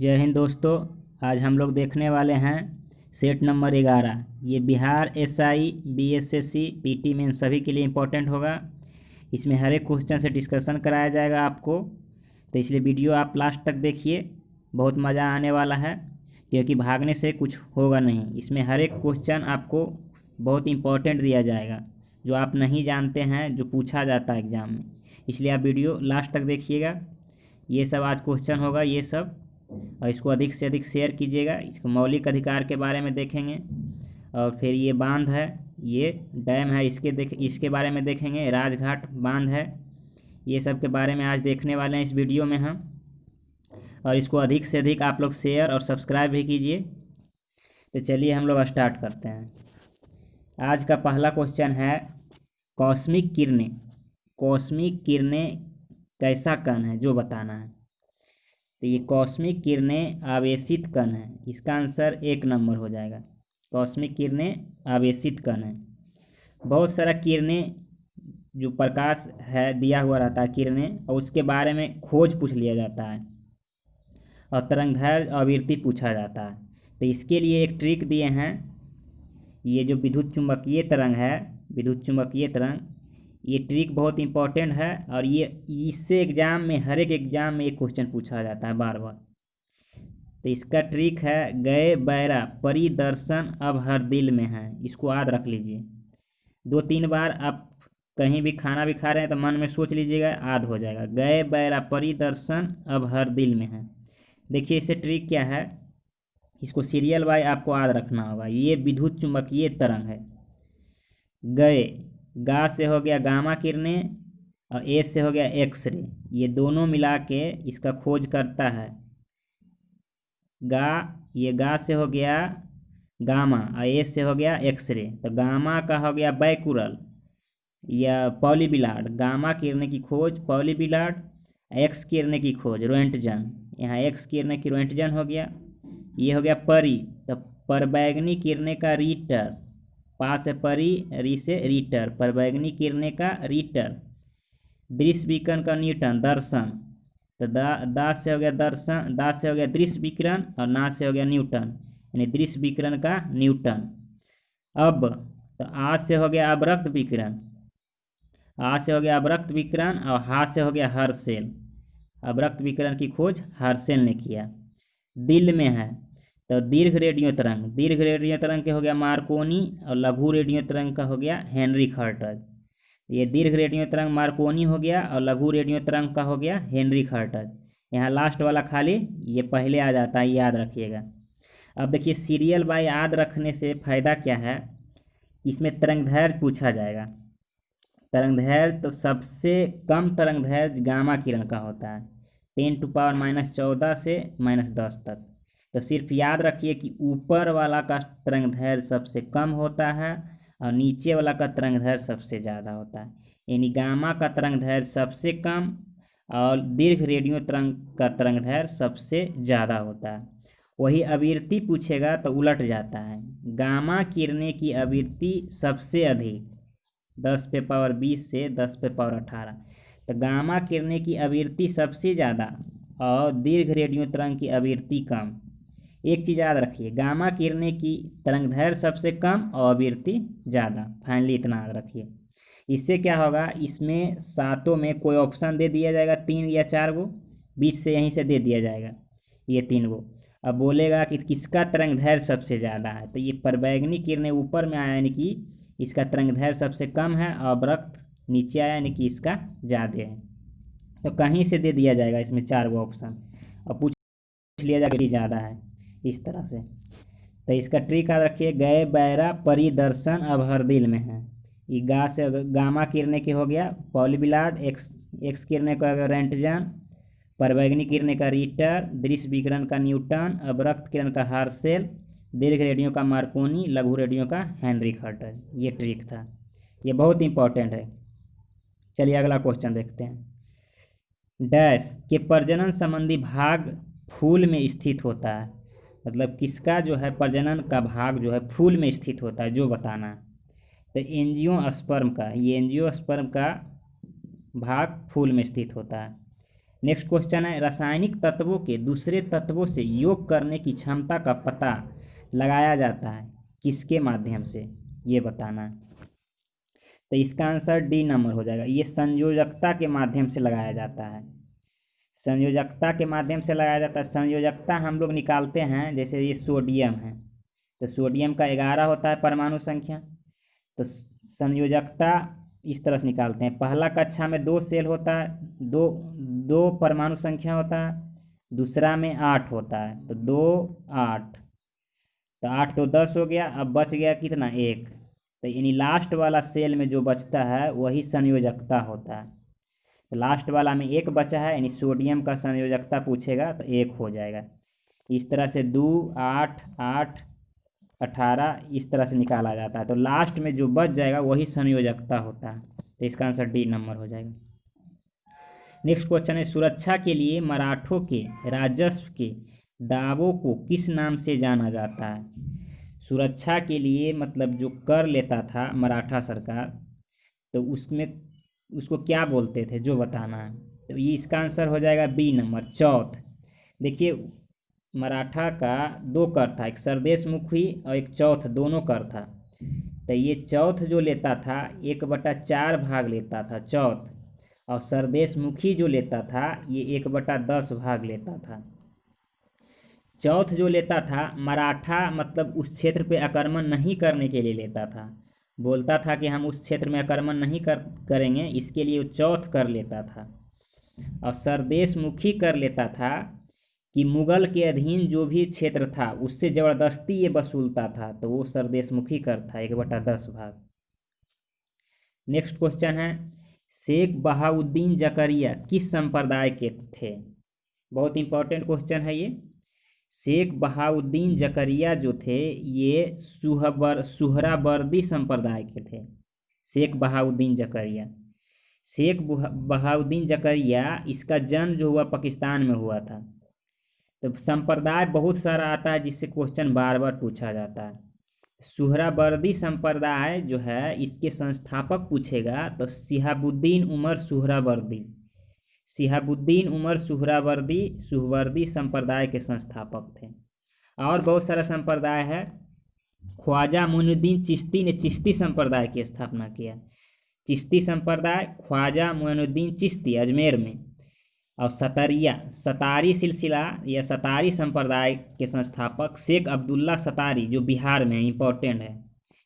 जय हिंद दोस्तों। आज हम लोग देखने वाले हैं सेट नंबर 11। ये Bihar SI BSSC PT main सभी के लिए इम्पोर्टेंट होगा। इसमें हर एक क्वेश्चन से डिस्कशन कराया जाएगा आपको, तो इसलिए वीडियो आप लास्ट तक देखिए, बहुत मज़ा आने वाला है क्योंकि भागने से कुछ होगा नहीं। इसमें हर एक क्वेश्चन आपको बहुत इम्पोर्टेंट दिया जाएगा जो आप नहीं जानते हैं, जो पूछा जाता है एग्ज़ाम में। इसलिए आप वीडियो लास्ट तक देखिएगा। ये सब आज क्वेश्चन होगा ये सब, और इसको अधिक से अधिक शेयर कीजिएगा। इसको मौलिक अधिकार के बारे में देखेंगे, और फिर ये बांध है, ये डैम है, इसके बारे में देखेंगे। राजघाट बांध है, ये सब के बारे में आज देखने वाले हैं इस वीडियो में हम। और इसको अधिक से अधिक आप लोग शेयर और सब्सक्राइब भी कीजिए। तो चलिए हम लोग स्टार्ट करते हैं। आज का पहला क्वेश्चन है कॉस्मिक किरणें। कॉस्मिक किरणें कैसा कण है जो बताना है। तो ये कॉस्मिक किरणें आवेशित कण है, इसका आंसर 1 नंबर हो जाएगा। कॉस्मिक किरणें आवेशित कण है। बहुत सारा किरणें जो प्रकाश है दिया हुआ रहता है किरणें, और उसके बारे में खोज पूछ लिया जाता है और तरंगदैर्घ्य आवृत्ति पूछा जाता है। तो इसके लिए एक ट्रिक दिए हैं। ये जो विद्युत चुम्बकीय तरंग है, विद्युत चुम्बकीय तरंग, ये ट्रिक बहुत इंपॉर्टेंट है और ये इससे एग्जाम में, हर एक एग्जाम में ये क्वेश्चन पूछा जाता है बार बार। तो इसका ट्रिक है गए बैरा परिदर्शन अब हर दिल में है। इसको याद रख लीजिए। 2-3 बार आप कहीं भी खाना भी खा रहे हैं तो मन में सोच लीजिएगा, याद हो जाएगा। गए बैरा परिदर्शन अब हर दिल में है। देखिए इससे ट्रिक क्या है, इसको सीरियल वाइज आपको याद रखना होगा। ये विद्युत चुम्बकीय तरंग है। गए, गा से हो गया गामा किरणें और ए से हो गया एक्सरे, ये दोनों मिला के इसका खोज करता है। गा, ये गा से हो गया गामा और ए से हो गया एक्सरे, तो गामा का हो गया बैकुरल या पॉलीबिलाड। गामा किरणें की खोज पॉलीबिलाड, एक्स किरणें की खोज रोएंटजन। यहाँ एक्स किरणें की रोएंटजन हो गया। ये हो गया परी, तो परबैंगनी किरणें का रीटर। पा से परी, री से रीटर, परबैंगनी किरणें का रीटर। दृश्य विकिरण का न्यूटन, दर्शन। तो दा से हो गया दर्शन, दा से हो गया दृश्य विकिरण और ना से हो गया न्यूटन, यानी दृश्य विकिरण का न्यूटन। अब तो आ से हो गया अवरक्त विकिरण, आ से हो गया अवरक्त विकिरण और हा से हो गया हर्शेल। अवरक्त विकिरण की खोज हर्शेल ने किया। दिल में है तो दीर्घ रेडियो तरंग, दीर्घ रेडियो तरंग के हो गया मार्कोनी और लघु रेडियो तरंग का हो गया हेनरिक हर्ट्ज। ये दीर्घ रेडियो तरंग मार्कोनी हो गया और लघु रेडियो तरंग का हो गया हेनरिक हर्ट्ज। यहाँ लास्ट वाला खाली ये पहले आ जाता है, याद रखिएगा। अब देखिए सीरियल बाय याद रखने से फ़ायदा क्या है, इसमें तरंगदैर्घ्य पूछा जाएगा। तरंगदैर्घ्य तो सबसे कम तरंगदैर्घ्य गामा किरण का होता है, 10⁻⁻14 से -10 तक। तो सिर्फ याद रखिए कि ऊपर वाला का तरंगदैर्घ्य सबसे कम होता है और नीचे वाला का तरंगदैर्घ्य सबसे ज़्यादा होता है। यानी गामा का तरंगदैर्घ्य सबसे कम और दीर्घ रेडियो तरंग का तरंगदैर्घ्य सबसे ज़्यादा होता है। वही आवृत्ति पूछेगा तो उलट जाता है। गामा किरणें की आवृत्ति सबसे अधिक 10⁻20 से 10⁻18, तो गामा किरणें की आवृत्ति सबसे ज़्यादा और दीर्घ रेडियो तरंग की आवृत्ति कम। एक चीज़ याद रखिए, गामा किरणें की तरंगदैर्घ्य सबसे कम और आवृत्ति ज़्यादा। फाइनली इतना याद रखिए। इससे क्या होगा, इसमें सातों में कोई ऑप्शन दे दिया जाएगा 3 या 4 गो, बीच से यहीं से दे दिया जाएगा ये 3 गो। अब बोलेगा कि किसका तरंगदैर्घ्य सबसे ज़्यादा है, तो ये परबैंगनी किरणें ऊपर में आया, यानी कि इसका तरंगदैर्घ्य सबसे कम है, और अवरक्त नीचे आया यानी कि इसका ज़्यादा है। तो कहीं से दे दिया जाएगा इसमें 4 गो ऑप्शन और पूछ लिया जाएगा कि ज़्यादा है, इस तरह से। तो इसका ट्रिक याद रखिए, गए बैरा परिदर्शन अब हर दिल में है। ये गा से गामा किरणें के हो गया पॉलीबिलाड, एक्स किरणें का रोएंटजन, परबैंगनी किरणें का रीटर, दृश्य विकिरण का न्यूटन, अवरक्त किरण का हर्शेल, दीर्घ रेडियो का मार्कोनी, लघु रेडियो का हेनरिक हर्ट्ज। ये ट्रिक था, ये बहुत इंपॉर्टेंट है। चलिए अगला क्वेश्चन देखते हैं। डैश के प्रजनन संबंधी भाग फूल में स्थित होता है। मतलब किसका जो है प्रजनन का भाग जो है फूल में स्थित होता है, जो बताना है। तो एंजियोस्पर्म का, ये एंजियोस्पर्म का भाग फूल में स्थित होता है। नेक्स्ट क्वेश्चन है, रासायनिक तत्वों के दूसरे तत्वों से योग करने की क्षमता का पता लगाया जाता है किसके माध्यम से, ये बताना है। तो इसका आंसर डी नंबर हो जाएगा, ये संयोजकता के माध्यम से लगाया जाता है। संयोजकता के माध्यम से लगाया जाता है। संयोजकता हम लोग निकालते हैं, जैसे ये सोडियम है तो सोडियम का 11 होता है परमाणु संख्या, तो संयोजकता इस तरह से निकालते हैं। पहला कक्षा में 2 सेल होता है, दो दो परमाणु संख्या होता है, दूसरा में 8 होता है, तो 2 8, तो 8 तो 10 हो गया। अब बच गया कितना, 1, तो यानी लास्ट वाला सेल में जो बचता है वही संयोजकता होता है। तो लास्ट वाला में 1 बचा है, यानी सोडियम का संयोजकता पूछेगा तो 1 हो जाएगा। इस तरह से 2 8 8 18 इस तरह से निकाला जाता है। तो लास्ट में जो बच जाएगा वही संयोजकता होता है, तो इसका आंसर डी नंबर हो जाएगा। नेक्स्ट क्वेश्चन है, सुरक्षा के लिए मराठों के राजस्व के दावों को किस नाम से जाना जाता है। सुरक्षा के लिए मतलब जो कर लेता था मराठा सरकार, तो उसमें उसको क्या बोलते थे, जो बताना है। तो ये इसका आंसर हो जाएगा बी नंबर, चौथ। देखिए मराठा का 2 कर था, एक सरदेश मुखी और एक चौथ, दोनों कर था। तो ये चौथ जो लेता था 1/4 भाग लेता था चौथ, और सरदेश मुखी जो लेता था ये 1/10 भाग लेता था। चौथ जो लेता था मराठा मतलब उस क्षेत्र पे आक्रमण नहीं करने के लिए लेता था, बोलता था कि हम उस क्षेत्र में आक्रमण नहीं करेंगे, इसके लिए वो चौथ कर लेता था। और सरदेश मुखी कर लेता था कि मुगल के अधीन जो भी क्षेत्र था उससे ज़बरदस्ती ये वसूलता था, तो वो सरदेश मुखी कर था 1/10 भाग। नेक्स्ट क्वेश्चन है, शेख बहाउद्दीन जकरिया किस संप्रदाय के थे। बहुत इंपॉर्टेंट क्वेश्चन है ये। शेख बहाउद्दीन जकरिया जो थे ये सुहरावर्दी संप्रदाय के थे। शेख बहाउद्दीन जकरिया, शेख बहाउद्दीन जकरिया, इसका जन्म जो हुआ पाकिस्तान में हुआ था। तो संप्रदाय बहुत सारा आता है जिससे क्वेश्चन बार बार पूछा जाता है। सुहरावर्दी संप्रदाय जो है इसके संस्थापक पूछेगा तो शिहाबुद्दीन उमर सुहरावर्दी, शिहाबुद्दीन उमर सुहरावर्दी संप्रदाय के संस्थापक थे। और बहुत सारा संप्रदाय है। ख्वाजा मोइनुद्दीन चिश्ती ने चिश्ती संप्रदाय की स्थापना किया। चिश्ती संप्रदाय ख्वाजा मोइनुद्दीन चिश्ती अजमेर में। और सतारी सिलसिला या सतारी संप्रदाय के संस्थापक शेख अब्दुल्ला सतारी, जो बिहार में इम्पोर्टेंट है।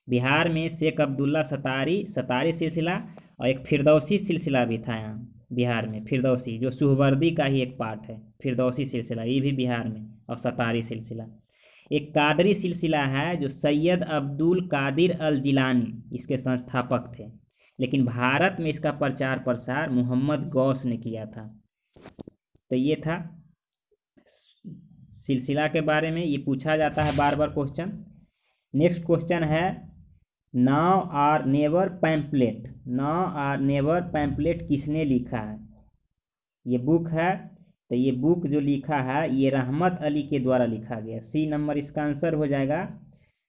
बिहार में शेख अब्दुल्ला सतारी सिलसिला, और एक फिरदौसी सिलसिला भी था यहाँ बिहार में, फिरदौसी जो सुहवर्दी का ही एक पार्ट है, फिरदौसी सिलसिला ये भी बिहार में। और सतारी सिलसिला, एक कादरी सिलसिला है जो सैयद अब्दुल कादिर अल जिलानी इसके संस्थापक थे, लेकिन भारत में इसका प्रचार प्रसार मोहम्मद गौस ने किया था। तो ये था सिलसिला के बारे में, ये पूछा जाता है बार बार क्वेश्चन। नेक्स्ट क्वेश्चन है, now or never pamphlet, now or never pamphlet किसने लिखा है। ये बुक है, तो ये बुक जो लिखा है ये रहमत अली के द्वारा लिखा गया। सी नंबर इसका आंसर हो जाएगा।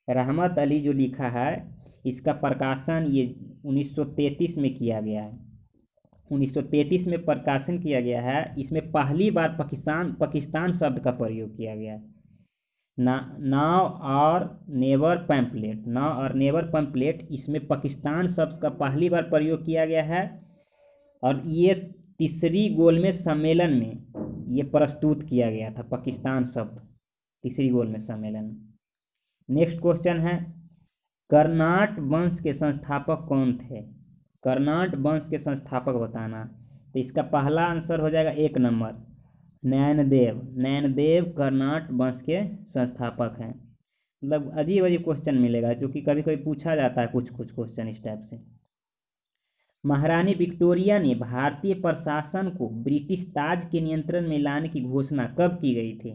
रहमत अली जो लिखा है इसका प्रकाशन ये 1933 में किया गया है। 1933 में प्रकाशन किया गया है। इसमें पहली बार पाकिस्तान शब्द का प्रयोग किया गया है। नाउ और नेवर पैम्पलेट, नाउ और नेवर पैम्पलेट, इसमें पाकिस्तान शब्द का पहली बार प्रयोग किया गया है। और ये तीसरी गोलमेज सम्मेलन में ये प्रस्तुत किया गया था, पाकिस्तान शब्द तीसरी गोलमेज सम्मेलन में। नेक्स्ट क्वेश्चन है, कर्नाट वंश के संस्थापक कौन थे। कर्नाट वंश के संस्थापक बताना। तो इसका पहला आंसर हो जाएगा 1 नंबर, नैनदेव। नैनदेव कर्नाट वंश के संस्थापक हैं। मतलब अजीब अजीब क्वेश्चन मिलेगा, जो कि कभी कभी पूछा जाता है कुछ क्वेश्चन इस टाइप से। महारानी विक्टोरिया ने भारतीय प्रशासन को ब्रिटिश ताज के नियंत्रण में लाने की घोषणा कब की गई थी।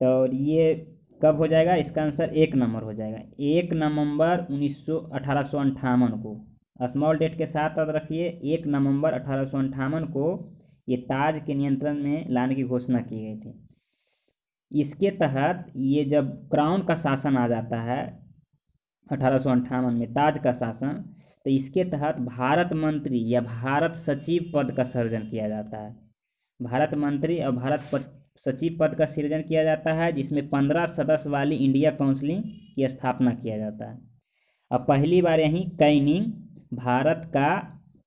तो ये कब हो जाएगा, इसका आंसर 1 नंबर हो जाएगा, 1 नवंबर 1858 को। स्मॉल डेट के साथ याद रखिए, 1 नवंबर 1858 को ये ताज के नियंत्रण में लाने की घोषणा की गई थी। इसके तहत ये जब क्राउन का शासन आ जाता है 1858 में, ताज का शासन, तो इसके तहत भारत मंत्री या भारत सचिव पद का सृजन किया जाता है। भारत मंत्री और सचिव पद का सृजन किया जाता है, जिसमें 15 सदस्य वाली इंडिया काउंसिल की स्थापना किया जाता है। अब पहली बार यहीं कैनिंग भारत का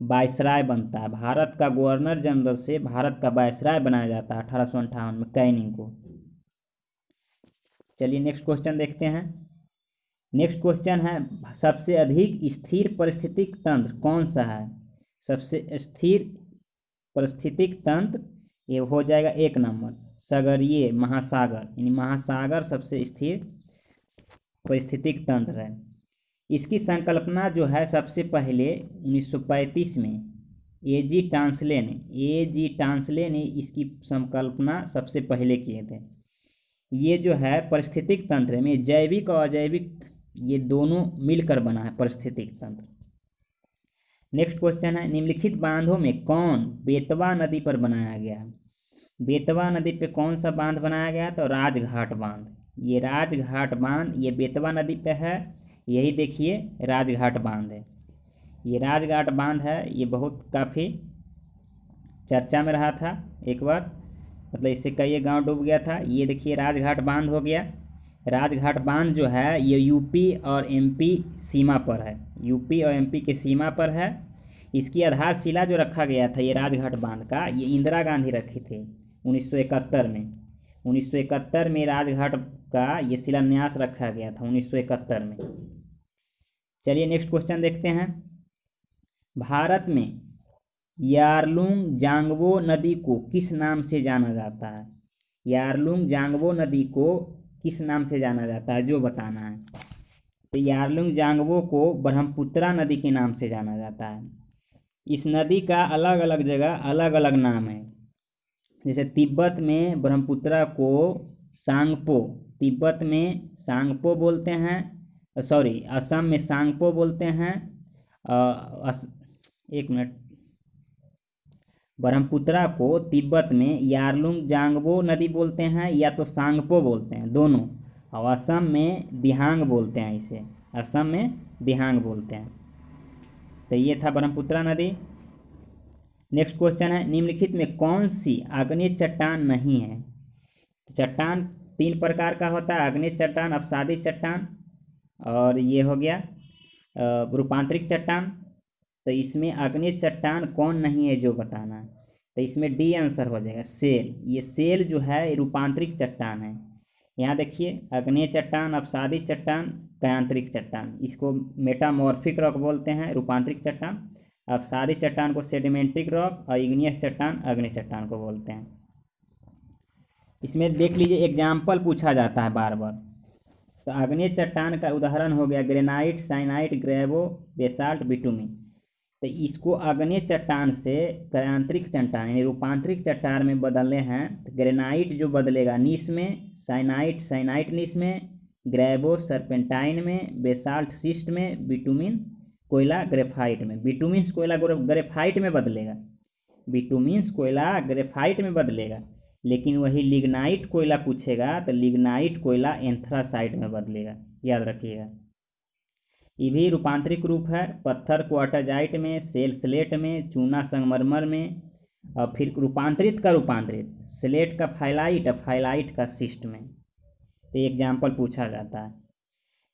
वायसराय बनता है। भारत का गवर्नर जनरल से भारत का वायसराय बनाया जाता है 1858 में कैनिंग को। चलिए नेक्स्ट क्वेश्चन देखते हैं। नेक्स्ट क्वेश्चन है, सबसे अधिक स्थिर पारिस्थितिक तंत्र कौन सा है? सबसे स्थिर पारिस्थितिक तंत्र ये हो जाएगा 1 नंबर सागरीय महासागर, यानी महासागर सबसे स्थिर पारिस्थितिक तंत्र है। इसकी संकल्पना जो है सबसे पहले 1935 में ए.जी. टांसले ने इसकी संकल्पना सबसे पहले किए थे। ये जो है पारिस्थितिक तंत्र में जैविक और अजैविक ये दोनों मिलकर बना है पारिस्थितिक तंत्र। नेक्स्ट क्वेश्चन है, निम्नलिखित बांधों में कौन बेतवा नदी पर बनाया गया है? बेतवा नदी पे कौन सा बांध बनाया गया? तो राजघाट बांध। ये राजघाट बांध ये बेतवा नदी पे है, यही देखिए राजघाट बांध है। ये राजघाट बांध है, ये बहुत काफ़ी चर्चा में रहा था एक बार, मतलब इससे कई गांव डूब गया था। ये देखिए राजघाट बांध हो गया। राजघाट बांध जो है ये यूपी और एमपी सीमा पर है, यूपी और एमपी के सीमा पर है। इसकी आधारशिला जो रखा गया था ये राजघाट बांध का, ये इंदिरा गांधी रखी थी 1971 में। 1971 में राजघाट का ये शिलान्यास रखा गया था 1971 में। चलिए नेक्स्ट क्वेश्चन देखते हैं। भारत में यारलुंग जांगबो नदी को किस नाम से जाना जाता है? यारलुंग जांगबो नदी को किस नाम से जाना जाता है जो बताना है। तो यारलुंग जांगबो को ब्रह्मपुत्रा नदी के नाम से जाना जाता है। इस नदी का अलग अलग जगह अलग अलग नाम है। जैसे तिब्बत में ब्रह्मपुत्रा को सांगपो, तिब्बत में सांगपो बोलते हैं, सॉरी असम में सांगपो बोलते हैं। एक मिनट, ब्रह्मपुत्रा को तिब्बत में यारलुंग जांगबो नदी बोलते हैं या तो सांगपो बोलते हैं, दोनों। और असम में दिहांग बोलते हैं, इसे असम में दिहांग बोलते हैं। तो ये था ब्रह्मपुत्रा नदी। नेक्स्ट क्वेश्चन है, निम्नलिखित में कौन सी आग्नेय चट्टान नहीं है? चट्टान 3 प्रकार का होता है, आग्नेय चट्टान, अपसादी चट्टान और ये हो गया रूपांतरिक चट्टान। तो इसमें आग्नेय चट्टान कौन नहीं है जो बताना है। तो इसमें डी आंसर हो जाएगा, सेल। ये सेल जो है रूपांतरिक चट्टान है। यहाँ देखिए आग्नेय चट्टान, अपसादी चट्टान, कायांतरिक चट्टान, इसको मेटामॉर्फिक रॉक बोलते हैं रूपांतरिक चट्टान। अपसादी चट्टान को सेडिमेंट्रिक रॉक और इग्नियस चट्टान अग्नि चट्टान को बोलते हैं। इसमें देख लीजिए एग्जाम्पल पूछा जाता है बार बार। तो आग्नेय चट्टान का उदाहरण हो गया ग्रेनाइट, साइनाइट, ग्रेवो, बेसाल्ट, बिटुमिन। तो इसको आग्नेय चट्टान से कायांतरिक चट्टान यानी रूपांतरिक चट्टान में बदलने हैं। तो ग्रेनाइट जो बदलेगा नीस में, साइनाइट नीस में, ग्रेवो सर्पेंटाइन में, बेसाल्ट सिस्ट में, बिटुमिन कोयला ग्रेफाइट में। बिटुमिन्स कोयला ग्रेफाइट में बदलेगा, बिटुमिन्स कोयला ग्रेफाइट में बदलेगा। लेकिन वही लिग्नाइट कोयला पूछेगा तो लिग्नाइट कोयला एंथ्रासाइट में बदलेगा, याद रखिएगा। ये भी रूपांतरिक रूप है, पत्थर क्वार्टाजाइट में, सेल स्लेट में, चूना संगमरमर में, और फिर रूपांतरित स्लेट का फाइलाइट और फाइलाइट का सिस्ट में। तो एग्जाम्पल पूछा जाता है।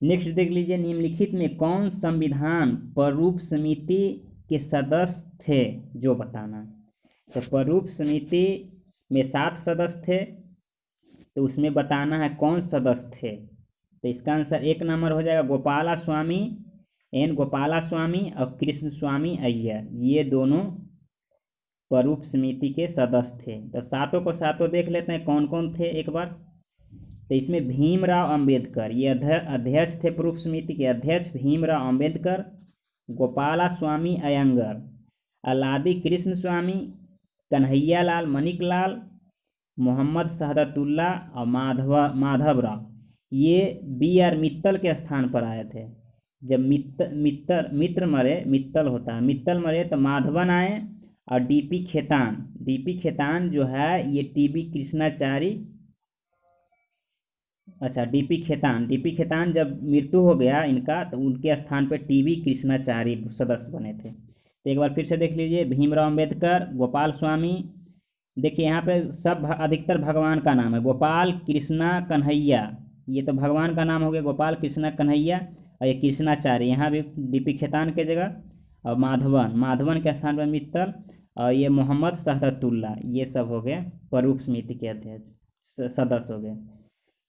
नेक्स्ट देख लीजिए, निम्नलिखित में कौन संविधान प्रारूप समिति के सदस्य थे जो बताना। तो प्रारूप समिति में 7 सदस्य थे, तो उसमें बताना है कौन सदस्य थे। तो इसका आंसर 1 नंबर हो जाएगा गोपाला स्वामी, एन गोपाला स्वामी और कृष्ण स्वामी अय्यर, ये दोनों प्रारूप समिति के सदस्य थे। तो सातों को सातों देख लेते हैं कौन कौन थे एक बार। तो इसमें भीमराव अंबेडकर ये अध्यक्ष थे, प्रारूप समिति के अध्यक्ष भीमराव अंबेडकर, गोपाला स्वामी अयंगर, अलादी कृष्ण स्वामी, कन्हैया लाल मणिकलाल, मोहम्मद शहादतुल्ला और माधवराव, ये B.R. मित्तल के स्थान पर आए थे। जब मित्र मरे, मित्तल होता है, मित्तल मरे तो माधवन आए और D.P. खेतान जो है ये T.B. कृष्णाचारी अच्छा, डीपी खेतान जब मृत्यु हो गया इनका तो उनके स्थान पे टीवी कृष्णाचारी सदस्य बने थे। तो एक बार फिर से देख लीजिए, भीमराव अंबेडकर, गोपाल स्वामी। देखिए यहाँ पे सब अधिकतर भगवान का नाम है, गोपाल कृष्णा कन्हैया, ये तो भगवान का नाम हो गया, गोपाल कृष्णा कन्हैया। और ये कृष्णाचार्य यहाँ भी डीपी खेतान के जगह। और माधवन के स्थान पर मित्तल। और ये मोहम्मद शहदतुल्ला, ये सब हो गए प्रमुख समिति के अध्यक्ष सदस्य हो गए।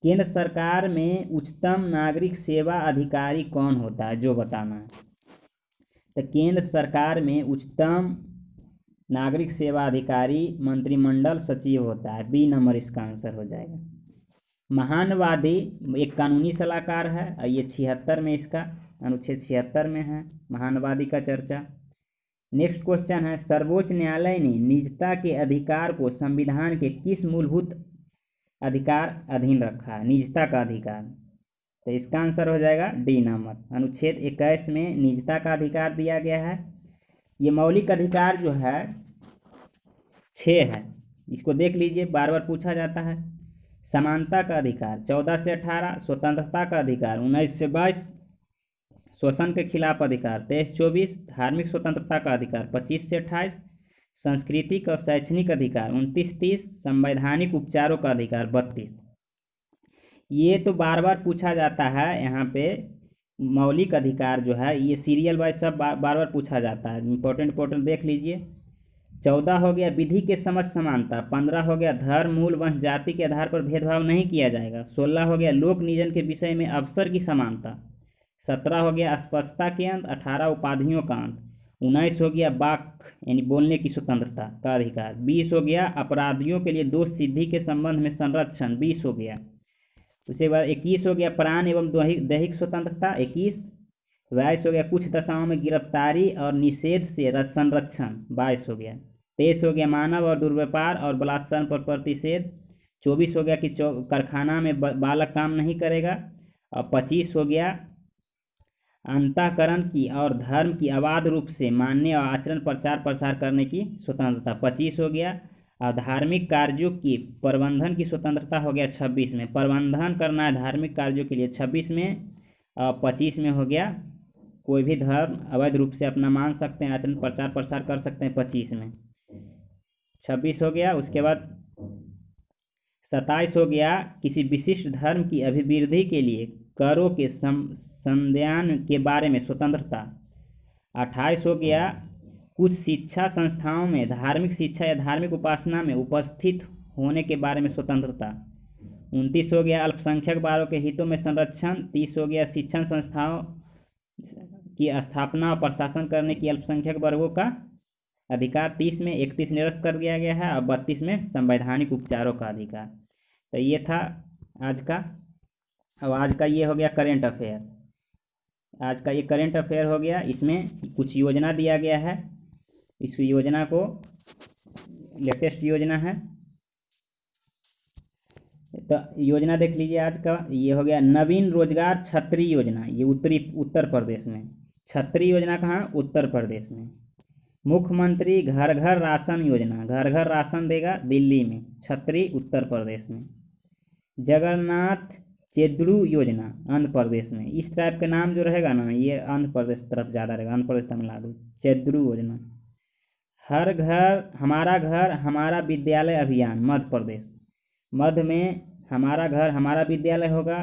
केंद्र सरकार में उच्चतम नागरिक सेवा अधिकारी कौन होता है, जो बताना है। तो केंद्र सरकार में उच्चतम नागरिक सेवा अधिकारी मंत्रिमंडल सचिव होता है, बी नंबर इसका आंसर हो जाएगा। महानवादी एक कानूनी सलाहकार है और ये 76 में इसका अनुच्छेद 76 में है महानवादी का चर्चा। नेक्स्ट क्वेश्चन है, सर्वोच्च न्यायालय ने निजता के अधिकार को संविधान के किस मूलभूत अधिकार अधीन रखा है, निजता का अधिकार। तो इसका आंसर हो जाएगा डी नंबर, अनुच्छेद 21 में निजता का अधिकार दिया गया है। ये मौलिक अधिकार जो है 6 है, इसको देख लीजिए, बार बार पूछा जाता है। समानता का अधिकार 14 से 18, स्वतंत्रता का अधिकार 19 से 22, शोषण के खिलाफ अधिकार 23-24, धार्मिक स्वतंत्रता का अधिकार 25 से 28, सांस्कृतिक और शैक्षणिक अधिकार 29-30, संवैधानिक उपचारों का अधिकार 32। ये तो बार बार पूछा जाता है यहाँ पे। मौलिक अधिकार जो है ये सीरियल वाइज सब बार बार पूछा जाता है, इंपॉर्टेंट देख लीजिए। 14 हो गया विधि के समझ समानता, 15 हो गया धर्म मूल वंश जाति के आधार पर भेदभाव नहीं किया जाएगा, 16 हो गया लोक निजन के विषय में अवसर की समानता, 17 हो गया अस्पष्टता के अंत, 18 उपाधियों का अंत, 19 हो गया वाक यानी बोलने की स्वतंत्रता का अधिकार, 20 हो गया अपराधियों के लिए दोष सिद्धि के संबंध में संरक्षण 20 हो गया। उसके बाद 21 हो गया प्राण एवं दैहिक स्वतंत्रता 21, 22 हो गया कुछ दशाओं में गिरफ्तारी और निषेध से संरक्षण 22 हो गया, 23 हो गया मानव और दुर्व्यापार और बलात्कार पर प्रतिषेध, 24 हो गया कि कारखाना में बालक काम नहीं करेगा, और 25 हो गया अंतःकरण की और धर्म की अबाध रूप से मानने और आचरण प्रचार प्रसार करने की स्वतंत्रता 25 हो गया, और धार्मिक कार्यों की प्रबंधन की स्वतंत्रता हो गया 26 में, प्रबंधन करना है धार्मिक कार्यों के लिए 26 में, और 25 में हो गया कोई भी धर्म अवैध रूप से अपना मान सकते हैं, आचरण प्रचार प्रसार कर सकते हैं 25 में, 26 हो गया। उसके बाद 27 हो गया किसी विशिष्ट धर्म की अभिवृद्धि के लिए करों के संज्ञान के बारे में स्वतंत्रता, 28 हो गया कुछ शिक्षा संस्थाओं में धार्मिक शिक्षा या धार्मिक उपासना में उपस्थित होने के बारे में स्वतंत्रता, 29 हो गया अल्पसंख्यक बालों के हितों में संरक्षण, 30 हो गया शिक्षण संस्थाओं की स्थापना और प्रशासन करने की अल्पसंख्यक वर्गों का अधिकार 30 में, 31 निरस्त कर दिया गया है, और 32 में संवैधानिक उपचारों का अधिकार। तो ये था आज का। अब आज का ये हो गया करेंट अफेयर, आज का ये करेंट अफेयर हो गया। इसमें कुछ योजना दिया गया है, इस योजना को लेटेस्ट योजना है, तो योजना देख लीजिए आज का। ये हो गया नवीन रोजगार छतरी योजना, ये उत्तर प्रदेश में। छतरी योजना कहाँ, उत्तर प्रदेश में। मुख्यमंत्री घर घर राशन योजना, घर घर राशन देगा दिल्ली में, छतरी उत्तर प्रदेश में। जगन्नाथ चेद्रू योजना आंध्र प्रदेश में। इस टाइप के नाम जो रहेगा ना ये आंध्र प्रदेश तरफ ज़्यादा रहेगा, आंध्र प्रदेश तमिलनाडु। चेद्रू योजना। हर घर हमारा विद्यालय अभियान मध्य प्रदेश, मध्य में हमारा घर हमारा विद्यालय होगा।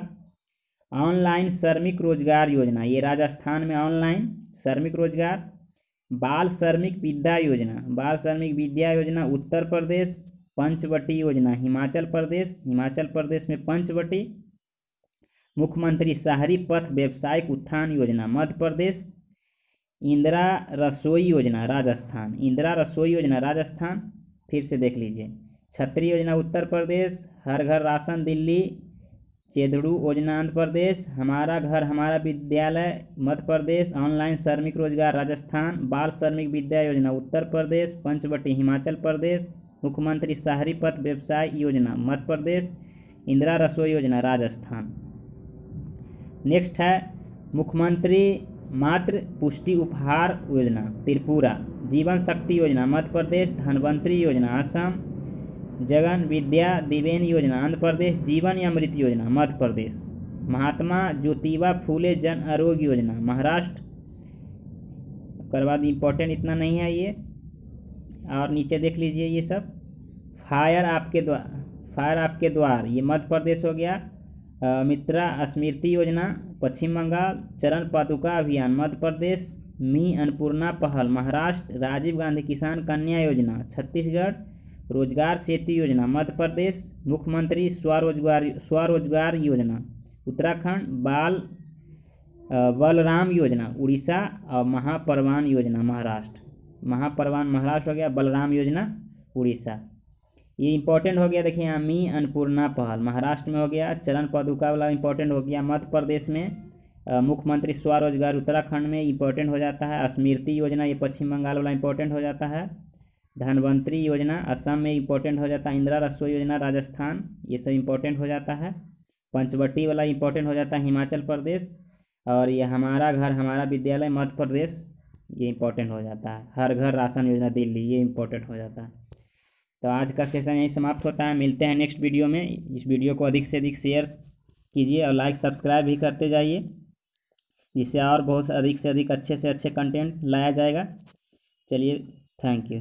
ऑनलाइन श्रमिक रोजगार योजना, ये राजस्थान में ऑनलाइन श्रमिक रोजगार। बाल श्रमिक विद्या योजना, बाल श्रमिक विद्या योजना उत्तर प्रदेश। पंचवटी योजना हिमाचल प्रदेश, हिमाचल प्रदेश में पंचवटी। मुख्यमंत्री शहरी पथ व्यावसायिक उत्थान योजना मध्य प्रदेश। इंदिरा रसोई योजना राजस्थान, इंदिरा रसोई योजना राजस्थान। फिर से देख लीजिए, छतरी योजना उत्तर प्रदेश, हर घर राशन दिल्ली, चेदड़ू योजना आंध्र प्रदेश, हमारा घर हमारा विद्यालय मध्य प्रदेश, ऑनलाइन श्रमिक रोजगार राजस्थान, बाल श्रमिक विद्या योजना उत्तर प्रदेश, पंचवटी हिमाचल प्रदेश, मुख्यमंत्री शहरी पथ व्यवसाय योजना मध्य प्रदेश, इंदिरा रसोई योजना राजस्थान। नेक्स्ट है मुख्यमंत्री मातृ पुष्टि उपहार योजना त्रिपुरा, जीवन शक्ति योजना मध्य प्रदेश, धनवंतरी योजना असम, जगन विद्या दिवेन योजना आंध्र प्रदेश, जीवन अमृत योजना मध्य प्रदेश, महात्मा ज्योतिबा फूले जन आरोग्य योजना महाराष्ट्र। उसके बाद इम्पोर्टेंट इतना नहीं है ये, और नीचे देख लीजिए ये सब। फायर आपके द्वार ये मध्य प्रदेश हो गया। मित्रा स्मृति योजना पश्चिम बंगाल, चरण पादुका अभियान मध्य प्रदेश, मी अन्नपूर्णा पहल महाराष्ट्र, राजीव गांधी किसान कन्या योजना छत्तीसगढ़, रोजगार सेतु योजना मध्य प्रदेश, मुख्यमंत्री स्वरोजगार योजना उत्तराखंड, बलराम योजना उड़ीसा और महापरवान योजना महाराष्ट्र। महापरवान महाराष्ट्र हो गया, बलराम योजना उड़ीसा। ये इंपॉर्टेंट हो गया। देखिए यहाँ मी अन्नपूर्णा पहल महाराष्ट्र में हो गया, चरण पादुका वाला इंपॉर्टेंट हो गया मध्य प्रदेश में, मुख्यमंत्री स्वरोजगार उत्तराखंड में इंपॉर्टेंट हो जाता है, स्मृति योजना ये पश्चिम बंगाल वाला इंपॉर्टेंट हो जाता है, धनवंतरी योजना असम में इंपॉर्टेंट हो जाता है, इंदिरा रसोई योजना राजस्थान ये सब इंपॉर्टेंट हो जाता है, पंचवटी वाला इंपॉर्टेंट हो जाता है हिमाचल प्रदेश, और ये हमारा घर हमारा विद्यालय मध्य प्रदेश ये इंपॉर्टेंट हो जाता है, हर घर राशन योजना दिल्ली ये इंपॉर्टेंट हो जाता है। तो आज का सेशन यहीं समाप्त होता है। मिलते हैं नेक्स्ट वीडियो में। इस वीडियो को अधिक से अधिक शेयर कीजिए और लाइक सब्सक्राइब भी करते जाइए, जिससे और बहुत अधिक से अधिक अच्छे से अच्छे कंटेंट लाया जाएगा। चलिए, थैंक यू।